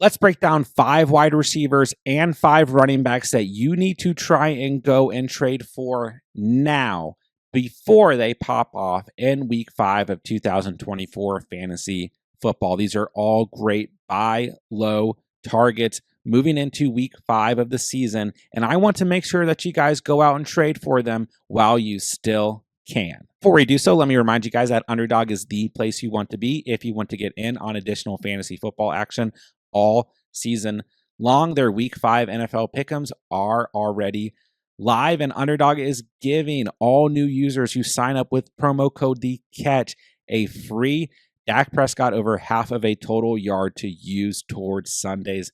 Let's break down 5 wide receivers and 5 running backs that you need to try and go and trade for now before they pop off in week 5 of 2024 fantasy football. These are all great buy low targets moving into week 5 of the season, and I want to make sure that you guys go out and trade for them while you still can. Before we do so, let me remind you guys that Underdog is the place you want to be if you want to get in on additional fantasy football action all season long. Their week 5 NFL pick'ems are already live, and Underdog is giving all new users who sign up with promo code The Catch a free Dak Prescott over half of a total yard to use towards Sunday's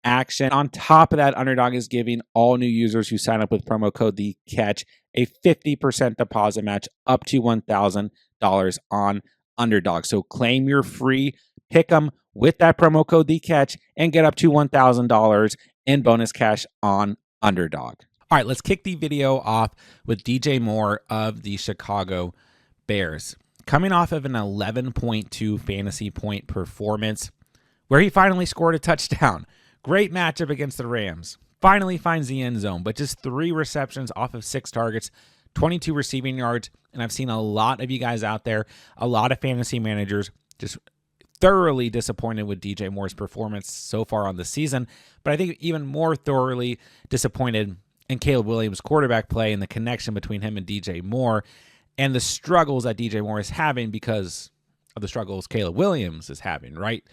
action. On top of that, Underdog is giving all new users who sign up with promo code The Catch a 50% deposit match up to $1,000 on Underdog. So claim your free pick'em with that promo code The Catch and get up to $1,000 in bonus cash on Underdog. All right, let's kick the video off with DJ Moore of the Chicago Bears. Coming off of an 11.2 fantasy point performance where he finally scored a touchdown. Great matchup against the Rams. Finally finds the end zone, but just 3 receptions off of 6 targets, 22 receiving yards. And I've seen a lot of you guys out there, a lot of fantasy managers just thoroughly disappointed with DJ Moore's performance so far on the season. But I think even more thoroughly disappointed in Caleb Williams' quarterback play and the connection between him and DJ Moore and the struggles that DJ Moore is having because of the struggles Caleb Williams is having, right?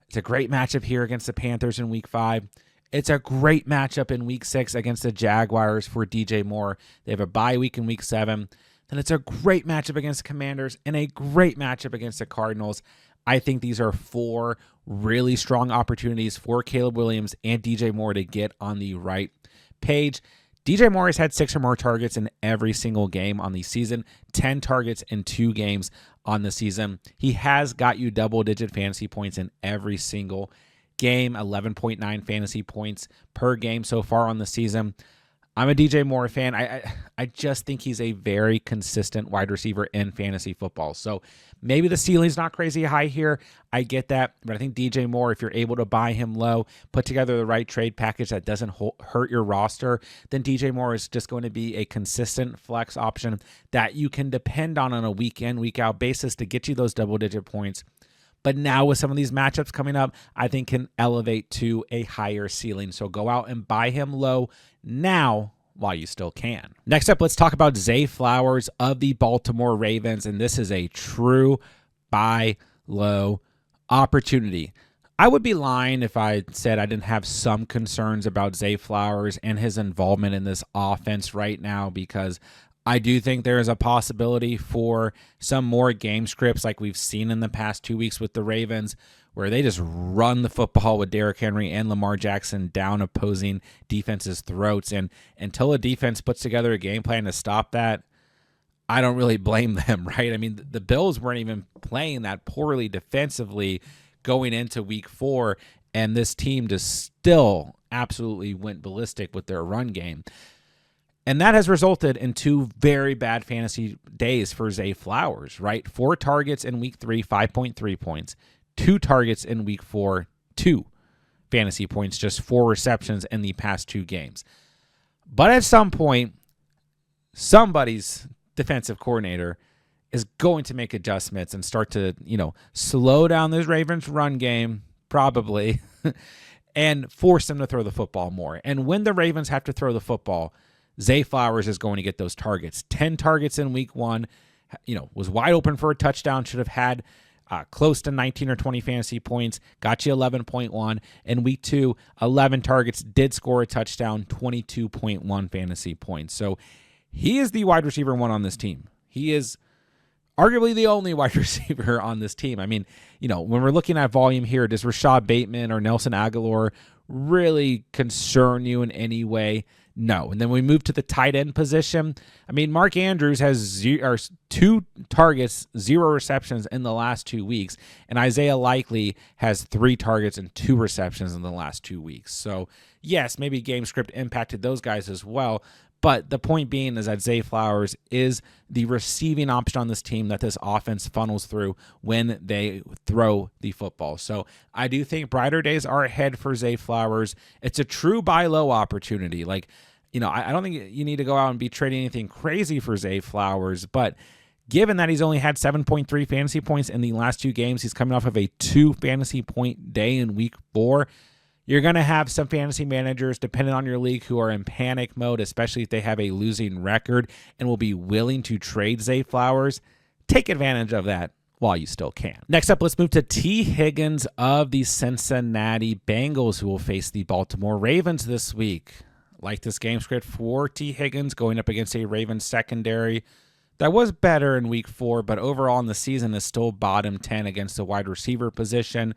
It's a great matchup here against the Panthers in week 5. It's a great matchup in week 6 against the Jaguars for DJ Moore. They have a bye week in week 7. Then it's a great matchup against the Commanders and a great matchup against the Cardinals. I think these are 4 really strong opportunities for Caleb Williams and DJ Moore to get on the right page. DJ Moore has had 6 or more targets in every single game on the season, 10 targets in 2 games on the season. He has got you double-digit fantasy points in every single game, 11.9 fantasy points per game so far on the season. I'm a DJ Moore fan. I just think he's a very consistent wide receiver in fantasy football. So maybe the ceiling's not crazy high here. I get that. But I think DJ Moore, if you're able to buy him low, put together the right trade package that doesn't hurt your roster, then DJ Moore is just going to be a consistent flex option that you can depend on a week in, week out basis to get you those double-digit points. But now with some of these matchups coming up, I think can elevate to a higher ceiling. So go out and buy him low now while you still can. Next up, let's talk about Zay Flowers of the Baltimore Ravens. And this is a true buy low opportunity. I would be lying if I said I didn't have some concerns about Zay Flowers and his involvement in this offense right now, because I do think there is a possibility for some more game scripts like we've seen in the past 2 weeks with the Ravens, where they just run the football with Derrick Henry and Lamar Jackson down opposing defenses' throats. And until a defense puts together a game plan to stop that, I don't really blame them, right? I mean, the Bills weren't even playing that poorly defensively going into week 4, and this team just still absolutely went ballistic with their run game. And that has resulted in 2 very bad fantasy days for Zay Flowers, right? 4 targets in week 3, 5.3 points. 2 targets in week 4, 2 fantasy points, just 4 receptions in the past 2 games. But at some point, somebody's defensive coordinator is going to make adjustments and start to, slow down this Ravens run game, probably, and force them to throw the football more. And when the Ravens have to throw the football, Zay Flowers is going to get those targets. 10 targets in week 1, was wide open for a touchdown, should have had close to 19 or 20 fantasy points, got you 11.1. In week 2, 11 targets, did score a touchdown, 22.1 fantasy points. So he is the wide receiver 1 on this team. He is arguably the only wide receiver on this team. I mean, when we're looking at volume here, does Rashad Bateman or Nelson Aguilar really concern you in any way? No. And then we move to the tight end position. I mean, Mark Andrews has 2 targets, 0 receptions in the last 2 weeks. And Isaiah Likely has 3 targets and 2 receptions in the last 2 weeks. So, yes, maybe game script impacted those guys as well. But the point being is that Zay Flowers is the receiving option on this team that this offense funnels through when they throw the football. So I do think brighter days are ahead for Zay Flowers. It's a true buy low opportunity. Like, I don't think you need to go out and be trading anything crazy for Zay Flowers, but given that he's only had 7.3 fantasy points in the last 2 games, he's coming off of a 2 fantasy point day in week 4. You're going to have some fantasy managers, depending on your league, who are in panic mode, especially if they have a losing record and will be willing to trade Zay Flowers. Take advantage of that while you still can. Next up, let's move to T. Higgins of the Cincinnati Bengals, who will face the Baltimore Ravens this week. Like this game script for T. Higgins going up against a Ravens secondary that was better in week 4, but overall in the season is still bottom 10 against the wide receiver position.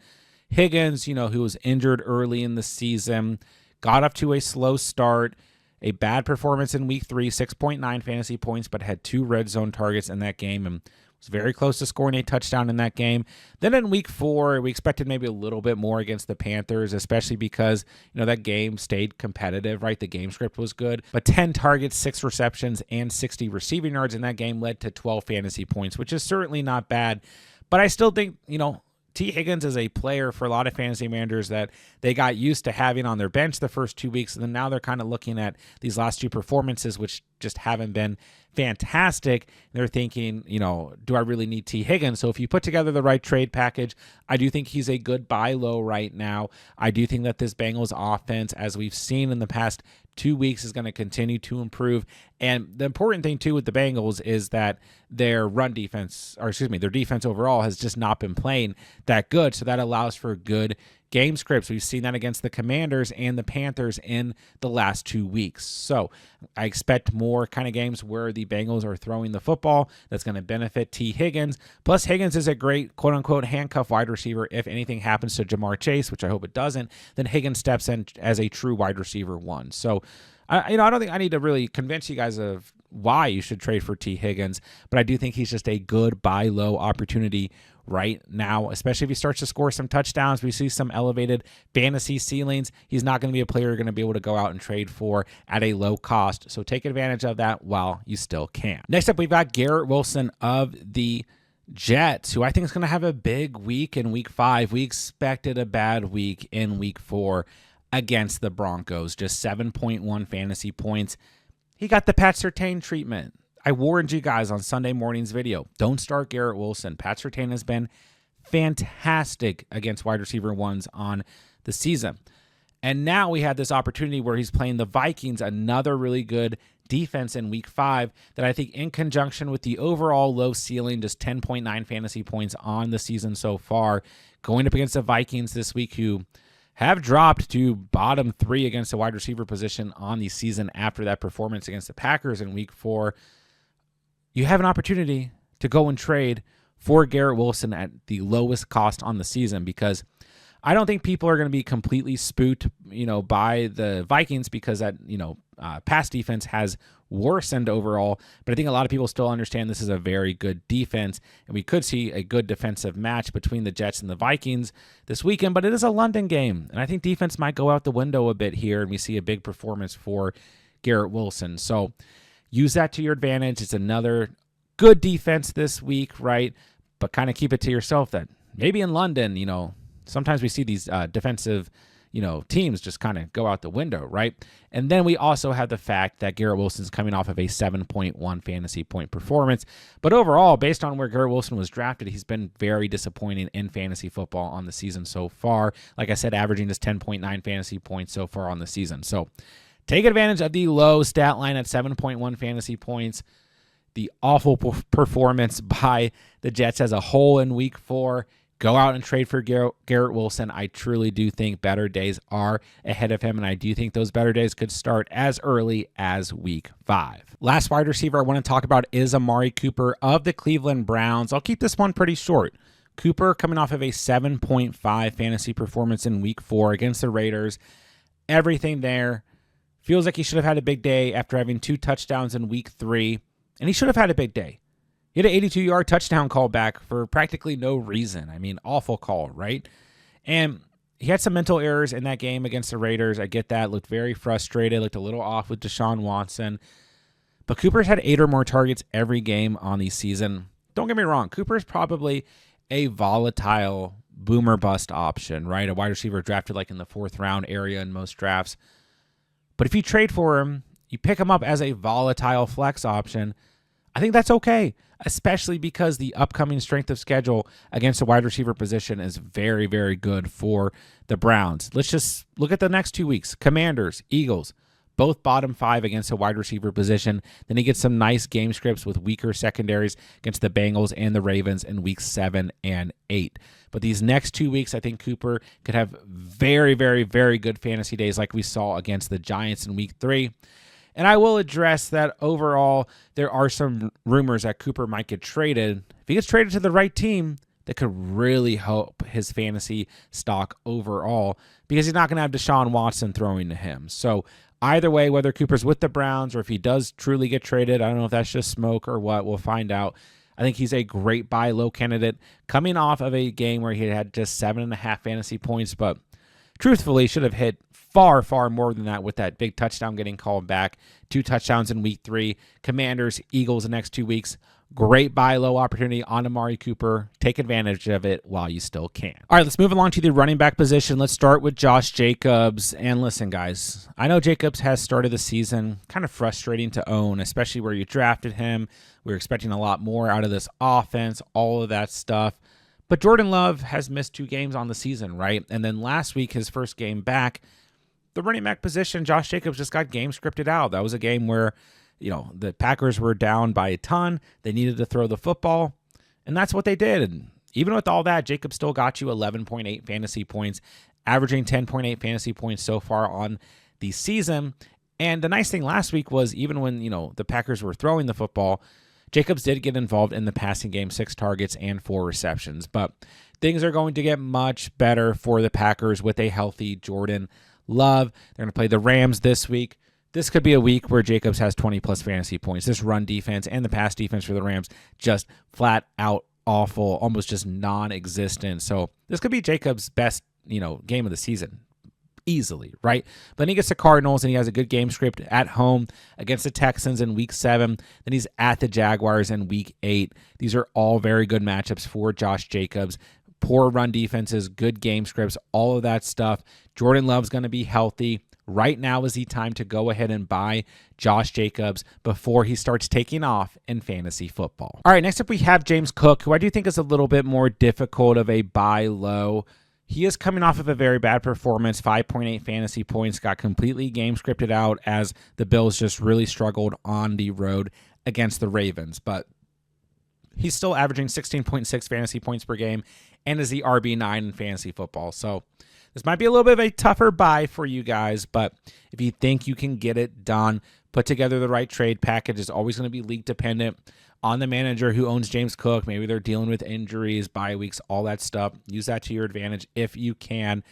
Higgins, who was injured early in the season, got up to a slow start, a bad performance in week 3, 6.9 fantasy points, but had 2 red zone targets in that game and was very close to scoring a touchdown in that game. Then in week 4, we expected maybe a little bit more against the Panthers, especially because, that game stayed competitive, right? The game script was good, but 10 targets, 6 receptions, and 60 receiving yards in that game led to 12 fantasy points, which is certainly not bad. But I still think, T. Higgins is a player for a lot of fantasy managers that they got used to having on their bench the first 2 weeks, and then now they're kind of looking at these last 2 performances, which just haven't been fantastic. They're thinking, do I really need T. Higgins? So if you put together the right trade package, I do think he's a good buy low right now. I do think that this Bengals offense, as we've seen in the past 2 weeks, is going to continue to improve. And the important thing, too, with the Bengals is that their their defense overall has just not been playing that good. So that allows for good game scripts. We've seen that against the Commanders and the Panthers in the last 2 weeks. So I expect more kind of games where the Bengals are throwing the football. That's going to benefit T. Higgins. Plus, Higgins is a great quote-unquote handcuff wide receiver. If anything happens to Jamar Chase, which I hope it doesn't, then Higgins steps in as a true wide receiver 1. So I don't think I need to really convince you guys of why you should trade for T. Higgins, but I do think he's just a good buy low opportunity right now, especially if he starts to score some touchdowns. We see some elevated fantasy ceilings. He's not going to be a player you're going to be able to go out and trade for at a low cost. So take advantage of that while you still can. Next up, we've got Garrett Wilson of the Jets, who I think is going to have a big week in week 5. We expected a bad week in week 4 against the Broncos, just 7.1 fantasy points. He got the Pat Surtain treatment. I warned you guys on Sunday morning's video, don't start Garrett Wilson. Pat Surtain has been fantastic against wide receiver 1s on the season. And now we had this opportunity where he's playing the Vikings, another really good defense in week 5 that I think in conjunction with the overall low ceiling, just 10.9 fantasy points on the season so far, going up against the Vikings this week, who have dropped to bottom 3 against the wide receiver position on the season after that performance against the Packers in week 4. You have an opportunity to go and trade for Garrett Wilson at the lowest cost on the season, because I don't think people are going to be completely spooked, by the Vikings, because that, pass defense has worsened overall. But I think a lot of people still understand this is a very good defense, and we could see a good defensive match between the Jets and the Vikings this weekend. But it is a London game, and I think defense might go out the window a bit here, and we see a big performance for Garrett Wilson. So use that to your advantage. It's another good defense this week, right? But kind of keep it to yourself that maybe in London, sometimes we see these defensive, teams just kind of go out the window, right? And then we also have the fact that Garrett Wilson's coming off of a 7.1 fantasy point performance. But overall, based on where Garrett Wilson was drafted, he's been very disappointing in fantasy football on the season so far. Like I said, averaging just 10.9 fantasy points so far on the season. So take advantage of the low stat line at 7.1 fantasy points, the awful performance by the Jets as a whole in week 4. Go out and trade for Garrett Wilson. I truly do think better days are ahead of him, and I do think those better days could start as early as week 5. Last wide receiver I want to talk about is Amari Cooper of the Cleveland Browns. I'll keep this one pretty short. Cooper coming off of a 7.5 fantasy performance in week 4 against the Raiders. Everything there. Feels like he should have had a big day after having 2 touchdowns in week 3, and he should have had a big day. He had an 82-yard touchdown call back for practically no reason. I mean, awful call, right? And he had some mental errors in that game against the Raiders. I get that. Looked very frustrated. Looked a little off with Deshaun Watson. But Cooper's had 8 or more targets every game on the season. Don't get me wrong. Cooper's probably a volatile boomer bust option, right? A wide receiver drafted like in the 4th round area in most drafts. But if you trade for him, you pick him up as a volatile flex option, I think that's okay, especially because the upcoming strength of schedule against the wide receiver position is very, very good for the Browns. Let's just look at the next 2 weeks. Commanders, Eagles, both bottom 5 against the wide receiver position. Then he gets some nice game scripts with weaker secondaries against the Bengals and the Ravens in weeks 7 and 8. But these next 2 weeks, I think Cooper could have very, very, very good fantasy days like we saw against the Giants in week 3. And I will address that overall, there are some rumors that Cooper might get traded. If he gets traded to the right team, that could really help his fantasy stock overall because he's not going to have Deshaun Watson throwing to him. So either way, whether Cooper's with the Browns or if he does truly get traded, I don't know if that's just smoke or what. We'll find out. I think he's a great buy low candidate coming off of a game where he had just 7.5 fantasy points, but truthfully should have hit far, far more than that with that big touchdown getting called back. 2 touchdowns in week 3. Commanders, Eagles the next 2 weeks. Great buy low opportunity on Amari Cooper. Take advantage of it while you still can. All right, let's move along to the running back position. Let's start with Josh Jacobs. And listen, guys, I know Jacobs has started the season kind of frustrating to own, especially where you drafted him. We were expecting a lot more out of this offense, all of that stuff. But Jordan Love has missed 2 games on the season, right? And then last week, his first game back, the running back position, Josh Jacobs just got game scripted out. That was a game where, the Packers were down by a ton. They needed to throw the football, and that's what they did. And even with all that, Jacobs still got you 11.8 fantasy points, averaging 10.8 fantasy points so far on the season. And the nice thing last week was even when, the Packers were throwing the football, Jacobs did get involved in the passing game, 6 targets and 4 receptions. But things are going to get much better for the Packers with a healthy Jordan Love. They're going to play the Rams this week. This could be a week where Jacobs has 20-plus fantasy points. This run defense and the pass defense for the Rams just flat out awful, almost just non-existent. So this could be Jacobs' best, game of the season. Easily, right? But then he gets the Cardinals, and he has a good game script at home against the Texans in week 7. Then he's at the Jaguars in week 8. These are all very good matchups for Josh Jacobs. Poor run defenses, good game scripts, all of that stuff. Jordan Love's going to be healthy. Right now is the time to go ahead and buy Josh Jacobs before he starts taking off in fantasy football. All right, next up we have James Cook, who I do think is a little bit more difficult of a buy low. He is coming off of a very bad performance, 5.8 fantasy points, got completely game scripted out as the Bills just really struggled on the road against the Ravens. But he's still averaging 16.6 fantasy points per game and is the RB9 in fantasy football. So this might be a little bit of a tougher buy for you guys, but if you think you can get it done, put together the right trade package. Is always going to be league dependent on the manager who owns James Cook. Maybe they're dealing with injuries, bye weeks, all that stuff. Use that to your advantage if you can.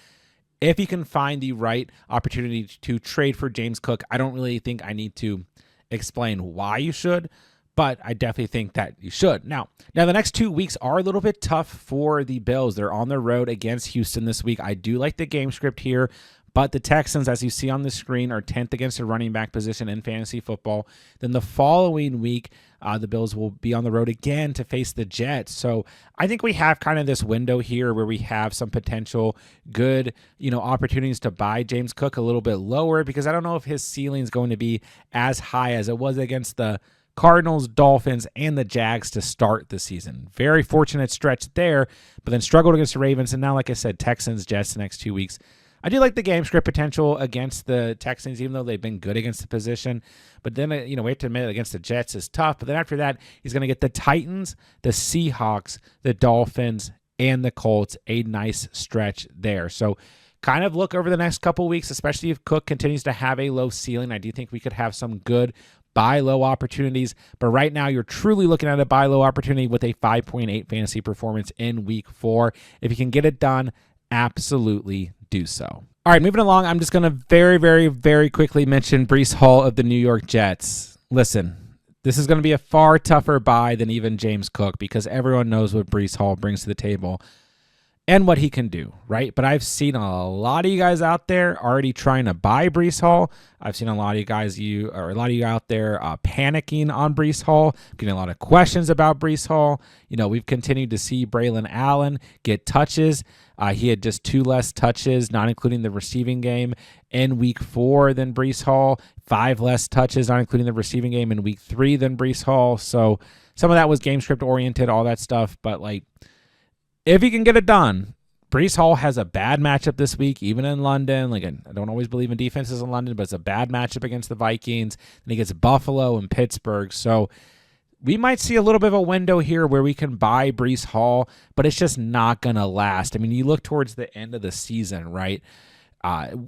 If you can find the right opportunity to trade for James Cook, I don't really think I need to explain why you should, but I definitely think that you should. Now the next 2 weeks are a little bit tough for the Bills. They're on the road against Houston this week. I do like the game script here, but the Texans, as you see on the screen, are 10th against the running back position in fantasy football. Then the following week, the Bills will be on the road again to face the Jets. So I think we have kind of this window here where we have some potential good, opportunities to buy James Cook a little bit lower, because I don't know if his ceiling is going to be as high as it was against the Cardinals, Dolphins, and the Jags to start the season. Very fortunate stretch there, but then struggled against the Ravens. And now, like I said, Texans, Jets the next 2 weeks. I do like the game script potential against the Texans, even though they've been good against the position. But then, we have to admit against the Jets is tough. But then after that, he's going to get the Titans, the Seahawks, the Dolphins, and the Colts. A nice stretch there. So kind of look over the next couple weeks, especially if Cook continues to have a low ceiling. I do think we could have some good buy low opportunities, but right now you're truly looking at a buy low opportunity with a 5.8 fantasy performance in week 4. If you can get it done, absolutely do so. All right, moving along, I'm just going to very, very, very quickly mention Breece Hall of the New York Jets. Listen, this is going to be a far tougher buy than even James Cook, because everyone knows what Breece Hall brings to the table. and what he can do, right? But I've seen a lot of you guys out there already trying to buy Breece Hall. I've seen a lot of you guys, a lot of you out there panicking on Breece Hall, getting a lot of questions about Breece Hall. We've continued to see Braylon Allen get touches. He had just 2 less touches, not including the receiving game, in week 4 than Breece Hall. 5 less touches, not including the receiving game, in week 3 than Breece Hall. So some of that was game script oriented, all that stuff. But if he can get it done, Breece Hall has a bad matchup this week, even in London. I don't always believe in defenses in London, but it's a bad matchup against the Vikings. Then he gets Buffalo and Pittsburgh. So we might see a little bit of a window here where we can buy Breece Hall, but it's just not going to last. I mean, you look towards the end of the season, right?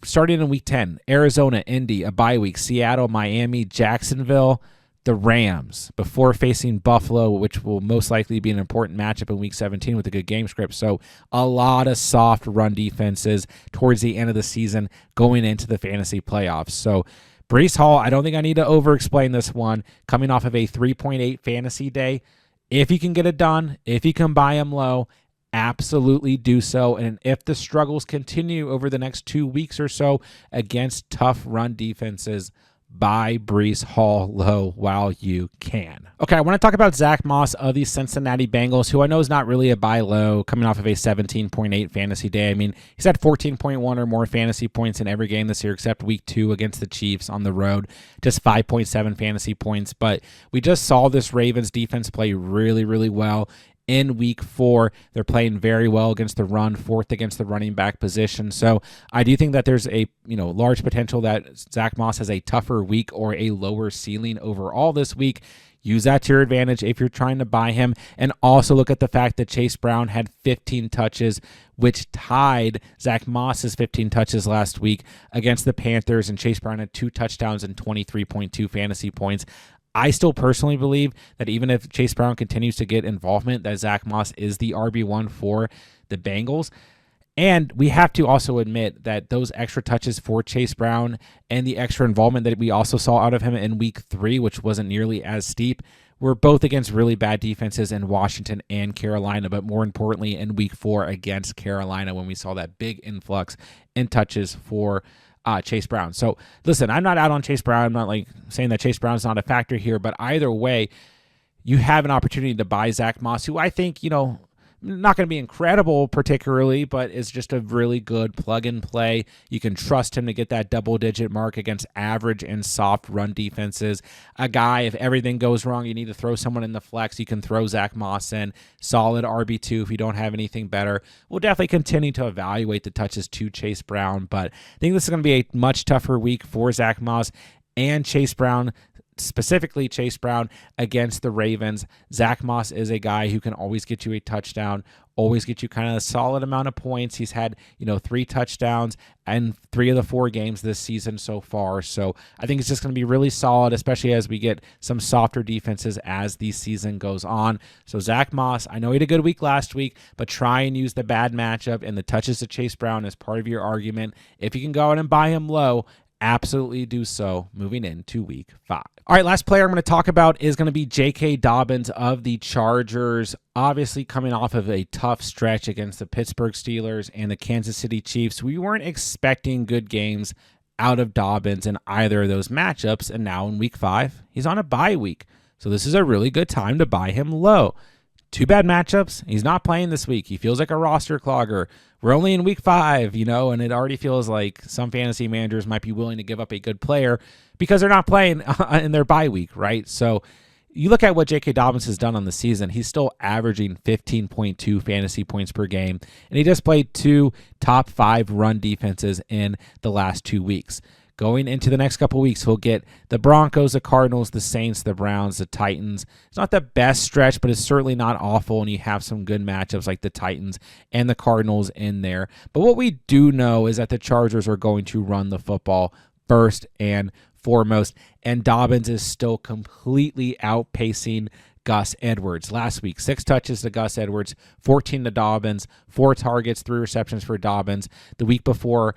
Starting in week 10, Arizona, Indy, a bye week, Seattle, Miami, Jacksonville, the Rams, before facing Buffalo, which will most likely be an important matchup in week 17 with a good game script. So a lot of soft run defenses towards the end of the season going into the fantasy playoffs. So Breece Hall, I don't think I need to over-explain this one. Coming off of a 3.8 fantasy day, if you can get it done, if you can buy him low, absolutely do so. And if the struggles continue over the next 2 weeks or so against tough run defenses, buy Breece Hall low while you can. Okay, I want to talk about Zack Moss of the Cincinnati Bengals, who I know is not really a buy low, coming off of a 17.8 fantasy day. I mean, he's had 14.1 or more fantasy points in every game this year except week 2 against the Chiefs on the road, just 5.7 fantasy points. But we just saw this Ravens defense play really, really well. In week 4, they're playing very well against the run, 4th against the running back position. So I do think that there's a large potential that Zack Moss has a tougher week or a lower ceiling overall this week. Use that to your advantage if you're trying to buy him. And also look at the fact that Chase Brown had 15 touches, which tied Zack Moss's 15 touches last week against the Panthers. And Chase Brown had 2 touchdowns and 23.2 fantasy points. I still personally believe that even if Chase Brown continues to get involvement, that Zack Moss is the RB1 for the Bengals. And we have to also admit that those extra touches for Chase Brown and the extra involvement that we also saw out of him in week 3, which wasn't nearly as steep, were both against really bad defenses in Washington and Carolina, but more importantly in week 4 against Carolina when we saw that big influx in touches for Chase Brown. So listen, I'm not out on Chase Brown. I'm not saying that Chase Brown's not a factor here, but either way, you have an opportunity to buy Zack Moss, who I think, not going to be incredible particularly, but is just a really good plug and play. You can trust him to get that double-digit mark against average and soft run defenses. A guy, if everything goes wrong, you need to throw someone in the flex, you can throw Zack Moss in. Solid RB2 if you don't have anything better. We'll definitely continue to evaluate the touches to Chase Brown, but I think this is going to be a much tougher week for Zack Moss and Chase Brown, specifically Chase Brown against the Ravens. Zack Moss is a guy who can always get you a touchdown, always get you kind of a solid amount of points. He's had, 3 touchdowns and 3 of the 4 games this season so far. So I think it's just going to be really solid, especially as we get some softer defenses as the season goes on. So Zack Moss, I know he had a good week last week, but try and use the bad matchup and the touches to Chase Brown as part of your argument. If you can go out and buy him low, absolutely do so moving into week 5. All right, last player I'm going to talk about is going to be J.K. Dobbins of the Chargers, obviously coming off of a tough stretch against the Pittsburgh Steelers and the Kansas City Chiefs. We weren't expecting good games out of Dobbins in either of those matchups, and now in week 5, he's on a bye week. So this is a really good time to buy him low. 2 bad matchups. He's not playing this week. He feels like a roster clogger. We're only in week 5, and it already feels like some fantasy managers might be willing to give up a good player because they're not playing in their bye week, right? So you look at what J.K. Dobbins has done on the season. He's still averaging 15.2 fantasy points per game, and he just played 2 top 5 run defenses in the last 2 weeks. Going into the next couple weeks, he'll get the Broncos, the Cardinals, the Saints, the Browns, the Titans. It's not the best stretch, but it's certainly not awful, and you have some good matchups like the Titans and the Cardinals in there. But what we do know is that the Chargers are going to run the football first and foremost, and Dobbins is still completely outpacing Gus Edwards. Last week, 6 touches to Gus Edwards, 14 to Dobbins, 4 targets, 3 receptions for Dobbins. The week before,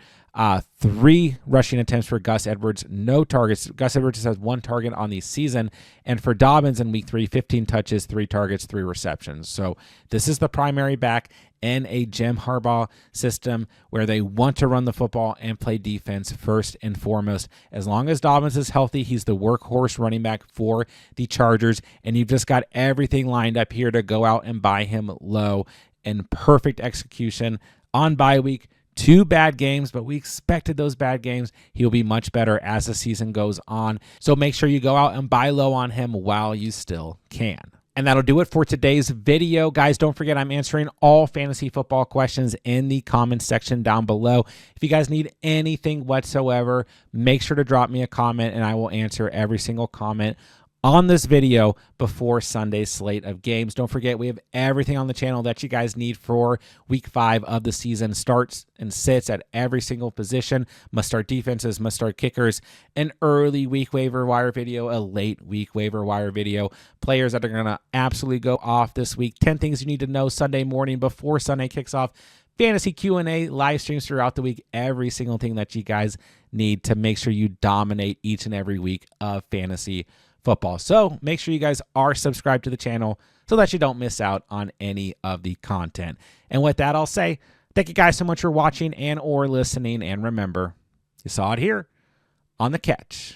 3 rushing attempts for Gus Edwards, no targets. Gus Edwards has 1 target on the season. And for Dobbins in week 3, 15 touches, 3 targets, 3 receptions. So this is the primary back in a Jim Harbaugh system where they want to run the football and play defense first and foremost. As long as Dobbins is healthy, he's the workhorse running back for the Chargers, and you've just got everything lined up here to go out and buy him low in perfect execution on bye week. 2 bad games, but we expected those bad games. He'll be much better as the season goes on. So make sure you go out and buy low on him while you still can. And that'll do it for today's video. Guys, don't forget I'm answering all fantasy football questions in the comments section down below. If you guys need anything whatsoever, make sure to drop me a comment and I will answer every single comment on this video before Sunday's slate of games. Don't forget, we have everything on the channel that you guys need for week 5 of the season. Starts and sits at every single position, must start defenses, must start kickers, an early week waiver wire video, a late week waiver wire video, players that are going to absolutely go off this week, 10 things you need to know Sunday morning before Sunday kicks off, fantasy Q&A, live streams throughout the week, every single thing that you guys need to make sure you dominate each and every week of fantasy football. So make sure you guys are subscribed to the channel so that you don't miss out on any of the content. And with that, I'll say thank you guys so much for watching and or listening. And remember, you saw it here on The Catch.